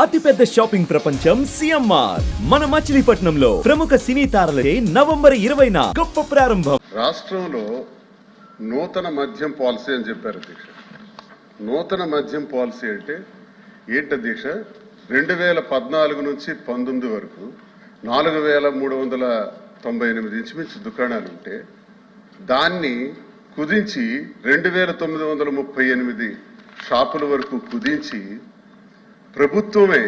అతిపెద్ద షాపింగ్ ప్రపంచం సిఎంఆర్ మన మచిలీపట్నంలో ప్రముఖ సినీ తారలే నవంబర్ 20న గొప్ప ప్రారంభం. రాష్ట్రంలో నూతన మద్యం పాలసీ అని చెప్పారు అధ్యక్ష. నూతన మద్యం పాలసీ అంటే ఏంటి అధ్యక్ష? 2014 నుంచి 19 వరకు 4398 ఇంచుమించు దుకాణాలు ఉంటే దాన్ని కుదించి 2938 షాపుల వరకు కుదించి ప్రభుత్వమే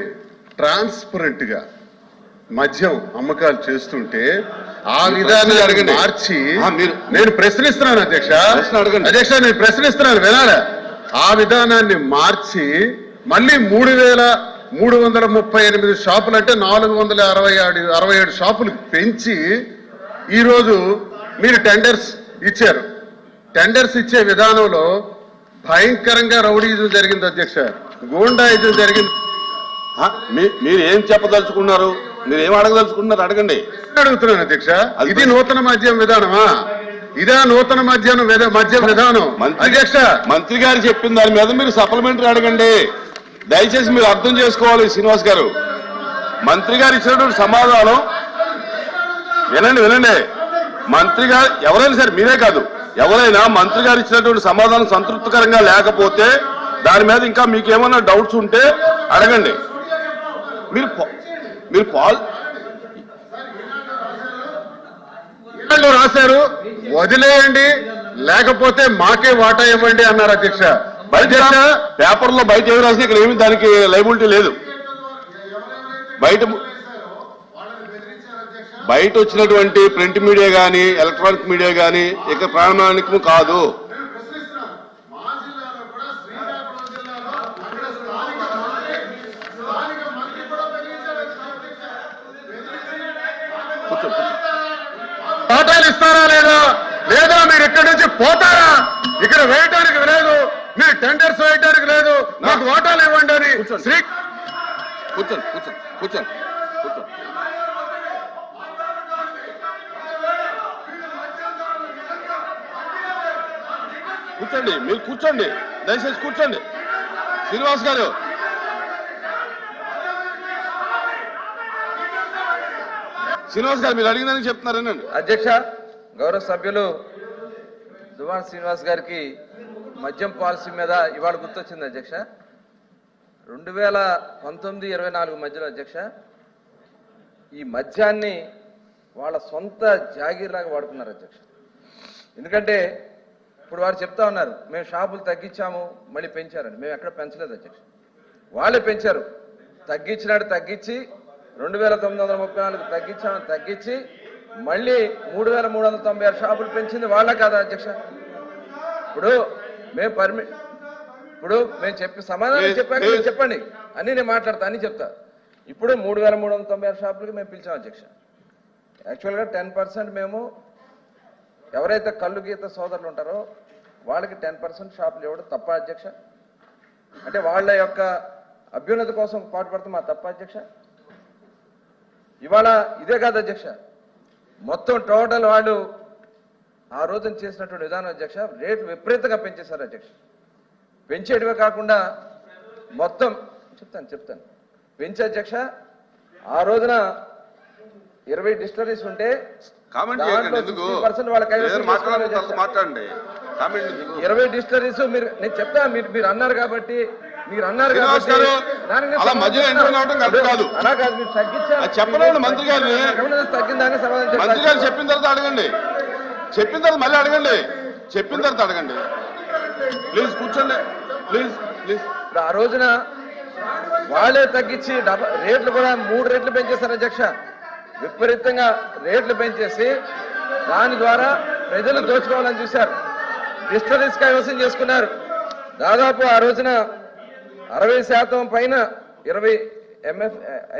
ట్రాన్స్పరెంట్ గా మద్యం అమ్మకాలు చేస్తుంటే ఆ విధానాన్ని మార్చి నేను ప్రశ్నిస్తున్నాను అధ్యక్ష. నేను ప్రశ్నిస్తున్నాను వినాలా? ఆ విధానాన్ని మార్చి మళ్ళీ 3338 షాపులు అంటే 467 షాపులు పెంచి ఈరోజు మీరు టెండర్స్ ఇచ్చారు. టెండర్స్ ఇచ్చే విధానంలో భయంకరంగా రౌడీజం జరిగింది అధ్యక్ష, గూండాయిజం జరిగింది. మీరు ఏం చెప్పదలుచుకున్నారు? మీరు ఏం అడగదలుచుకున్నారు? అడగండి. అడుగుతున్నాను అధ్యక్ష. ఇది నూతన మద్యం విధానమా? ఇదా నూతన మద్యం విధానం? అధ్యక్ష, మంత్రి గారు చెప్పిన దాని మీద మీరు సప్లిమెంటరీ అడగండి. దయచేసి మీరు అర్థం చేసుకోవాలి శ్రీనివాస్ గారు. మంత్రి గారు ఇచ్చినటువంటి సమాధానం వినండి. మంత్రి గారు ఎవరైనా సరే, మీరే కాదు ఎవరైనా, మంత్రి గారు ఇచ్చినటువంటి సమాధానం సంతృప్తికరంగా లేకపోతే దాని మీద ఇంకా మీకు ఏమైనా డౌట్స్ ఉంటే అడగండి. మీరు రాశారు, వదిలేయండి లేకపోతే మాకే వాటా ఇవ్వండి అన్నారు అధ్యక్ష. పేపర్లో బయట ఏమి రాసినా ఇక్కడ ఏమి దానికి లైబిలిటీ లేదు. బయట వచ్చినటువంటి ప్రింట్ మీడియా కానీ ఎలక్ట్రానిక్ మీడియా కానీ ఇక ప్రామాణికము కాదు. వాటాలు ఇస్తారా లేదా మీరు ఇక్కడి నుంచి పోతారా? ఇక్కడ వేయటానికి లేదు, మీరు టెండర్స్ వేయటానికి లేదు, నాకు వాటాలు ఇవ్వండి అని. కూర్చోండి, మీరు కూర్చోండి, దయచేసి కూర్చోండి. శ్రీనివాస్ గారు, మీరు అడిగిందని చెప్తున్నారేనండి. అధ్యక్ష, గౌరవ సభ్యులు దువ్వాడ శ్రీనివాస్ గారికి మద్యం పాలసీ మీద ఇవాళ గుర్తొచ్చింది అధ్యక్ష. 2019-24 మధ్యలో అధ్యక్ష ఈ మద్యాన్ని వాళ్ళ సొంత జాగీర్లాగా వాడుకున్నారు అధ్యక్ష. ఎందుకంటే ఇప్పుడు వారు చెప్తా ఉన్నారు, మేము షాపులు తగ్గించాము మళ్ళీ పెంచారని. మేము ఎక్కడ పెంచలేదు అధ్యక్ష, వాళ్ళే పెంచారు. తగ్గించినాడు తగ్గించి 2934 తగ్గించామని తగ్గించి మళ్ళీ 3396 షాపులు పెంచింది వాళ్ళ కాదా అధ్యక్ష? ఇప్పుడు మేము చెప్పి సమాధానం చెప్పాక చెప్పండి అని నేను మాట్లాడతా అని చెప్తా. ఇప్పుడు 3396 షాపులకి మేము పిలిచాం అధ్యక్ష. యాక్చువల్గా 10% మేము ఎవరైతే కళ్ళు గీత సోదరులు ఉంటారో వాళ్ళకి 10% షాపులు ఇవ్వడం తప్ప అధ్యక్ష? అంటే వాళ్ళ యొక్క అభ్యున్నతి కోసం పాటుపడతాం మా తప్ప అధ్యక్ష? ఇవాళ ఇదే కాదు అధ్యక్ష, మొత్తం టోటల్ వాళ్ళు ఆ రోజున చేసినటువంటి విధానం అధ్యక్ష, రేట్లు విపరీతంగా పెంచేశారు అధ్యక్ష. పెంచేటివే కాకుండా మొత్తం చెప్తాను పెంచే అధ్యక్ష. ఆ రోజున 20 డిస్టిలరీస్ ఉంటే 20 డిస్టిలరీస్ నేను చెప్తా, మీరు అన్నారు కాబట్టి అలా కాదు, మీరు చెప్పలేదు మంత్రి గారిని. మంత్రి గారు చెప్పిన తర్వాత అడగండి, చెప్పిన తర్వాత మళ్ళీ అడగండి, చెప్పిన తర్వాత అడగండి. ప్లీజ్ కూర్చోండి, ప్లీజ్. ఆ రోజున వాళ్ళే తగ్గించి రేట్లు కూడా 3 రేట్లు పెంచేశారు అధ్యక్ష. విపరీతంగా రేట్లు పెంచేసి దాని ద్వారా ప్రజలు దోచుకోవాలని చూశారు. డిస్టరీస్ కైవసం చేసుకున్నారు. దాదాపు ఆ రోజున 60% పైన 20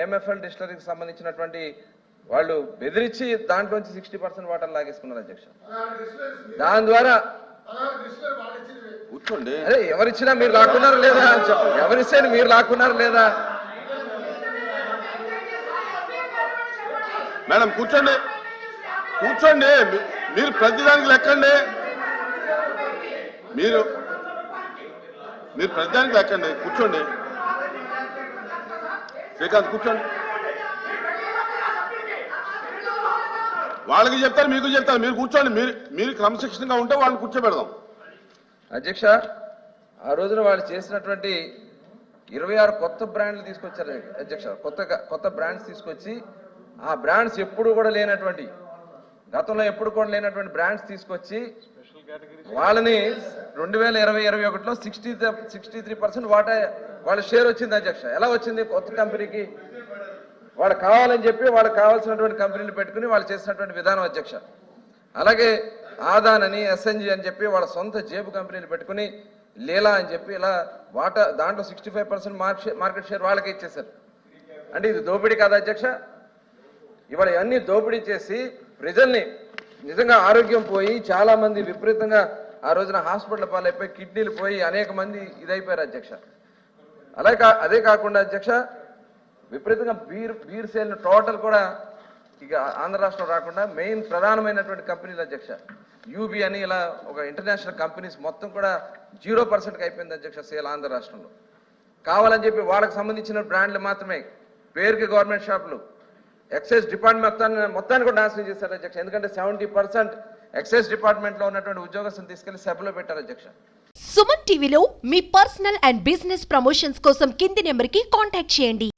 ఎంఎఫ్ఎల్ డిస్టరీకి సంబంధించినటువంటి వాళ్ళు బెదిరించి దాంట్లోంచి 60% వాటర్ లాగేసుకున్నారు అధ్యక్ష. దాని ద్వారా కూర్చోండి. అదే ఎవరిచ్చినా మీరు లాక్కున్నారు లేదా? ఎవరిస్తే మీరు లాక్కున్నారు లేదా? మేడం కూర్చోండి, మీరు ప్రతిదానికి లెక్కండి. మీరు ప్రతిదానికి లెక్కండి, కూర్చోండి. శ్రీకాంత్ కూర్చోండి. వాళ్ళకి చెప్తారు, మీకు చెప్తారు. మీరు కూర్చోండి. మీరు క్రమశిక్షణగా ఉంటే వాళ్ళని కూర్చోబెడదాం. అధ్యక్ష, ఆ రోజున వాళ్ళు చేసినటువంటి 26 కొత్త బ్రాండ్లు తీసుకొచ్చారు అధ్యక్ష. కొత్త బ్రాండ్స్ తీసుకొచ్చి ఆ బ్రాండ్స్ ఎప్పుడు కూడా లేనటువంటి, గతంలో ఎప్పుడు కూడా లేనటువంటి బ్రాండ్స్ తీసుకొచ్చి వాళ్ళని 2020-21లో 63% వాటా వాళ్ళ షేర్ వచ్చింది అధ్యక్ష. ఎలా వచ్చింది? కొత్త కంపెనీకి వాళ్ళు కావాలని చెప్పి వాళ్ళకి కావాల్సినటువంటి కంపెనీలు పెట్టుకుని వాళ్ళు చేసినటువంటి విధానం అధ్యక్ష. అలాగే ఆదాన్ అని, ఎస్ఎన్జి అని చెప్పి వాళ్ళ సొంత జేబు కంపెనీలు పెట్టుకుని లీలా అని చెప్పి ఇలా వాటా దాంట్లో 65% మార్కెట్ షేర్ వాళ్ళకి ఇచ్చేశారు. అంటే ఇది దోపిడీ కాదా అధ్యక్ష? ఇవాళ ఇవన్నీ దోపిడీ చేసి ప్రజల్ని నిజంగా ఆరోగ్యం పోయి చాలా మంది విపరీతంగా ఆ రోజున హాస్పిటల్ పాలైపోయి కిడ్నీలు పోయి అనేక మంది ఇదైపోయారు అధ్యక్ష. అదే కాకుండా అధ్యక్ష, విపరీతంగా బీర్ సేల్ టోటల్ కూడా ఇక ఆంధ్ర రాష్ట్రం రాకుండా మెయిన్ ప్రధానమైనటువంటి కంపెనీలు అధ్యక్ష, యూబీ అని ఇలా ఒక ఇంటర్నేషనల్ కంపెనీస్ మొత్తం కూడా 0%కి అయిపోయింది అధ్యక్ష సేల్ ఆంధ్ర రాష్ట్రంలో. కావాలని చెప్పి వాళ్ళకి సంబంధించిన బ్రాండ్లు మాత్రమే, పేరుకి గవర్నమెంట్ షాపులు, ఎక్సైజ్ డిపార్ట్మెంట్ మొత్తాన్ని కూడా నాశనం చేశారు అధ్యక్ష. ఎందుకంటే 70% ఎక్సైజ్ డిపార్ట్మెంట్లో ఉన్నటువంటి ఉద్యోగస్తులు తీసుకెళ్లి సభలో పెట్టారు అధ్యక్ష. సుమన్ టీవీలో మీ పర్సనల్ అండ్ బిజినెస్ ప్రమోషన్స్ కోసం కింది నెంబర్కి కాంటాక్ట్ చేయండి.